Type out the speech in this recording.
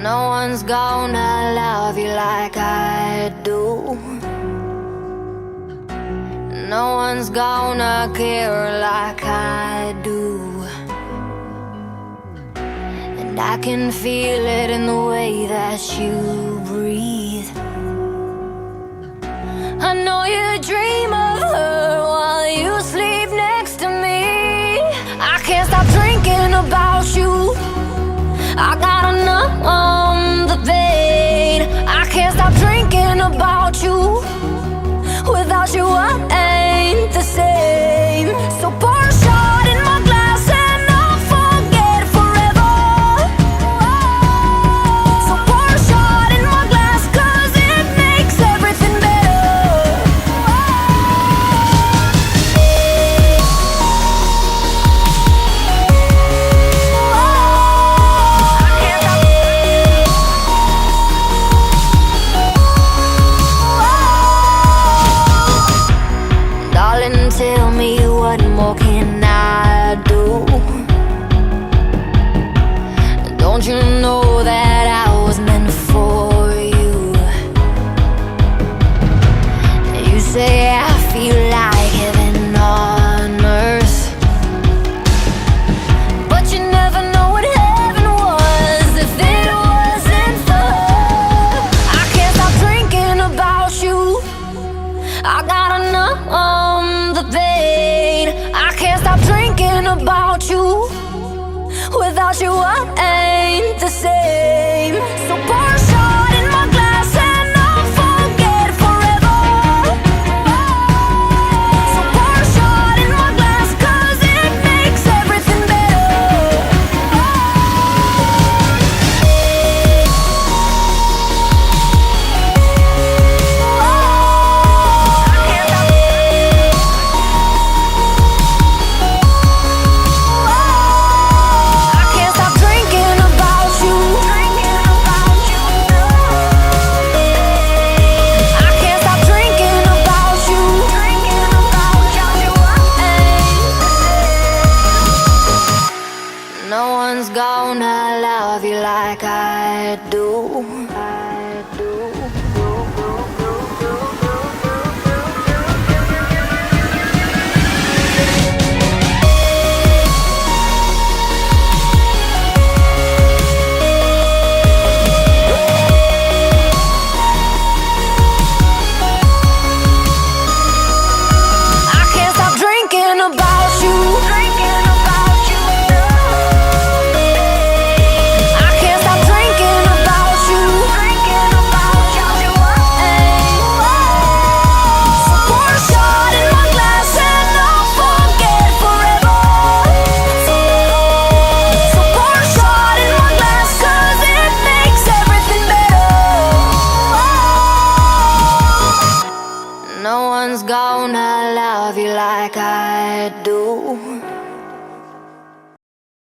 No one's gonna love you like I do. No one's gonna care like I do. And I can feel it in the way that you breathe. I know you dream of her while you sleep next to me. I can't stop drinking about you. I gotta numb the pain. I can't stop drinking about you. Without you I ain't the same. So pour a shot in my glass and I'll forget forever. So pour a shot in my glass, 'cause it makes everything better. Darling, tell me, what more can I do? Don't you know that I was meant for you? You say I feel like heaven on earth, but you never know what heaven was if it wasn't for her. I can't stop drinking about you. I gotta numb the pain. I can't stop drinking about you. Without you I ain't the same. So pour a shot in my glass and I'll forget forever. So pour a shot in my glass, 'cause it makes everything better. I can't stop drinking about you. I can't stop drinking about you. No one's gonna love you like I do. I can't stop drinking about you. I can't stop drinking about you. So pour a shot in my glass and I'll forget forever. So pour a shot in my glass, 'cause it makes everything better. No one's gonna love you like I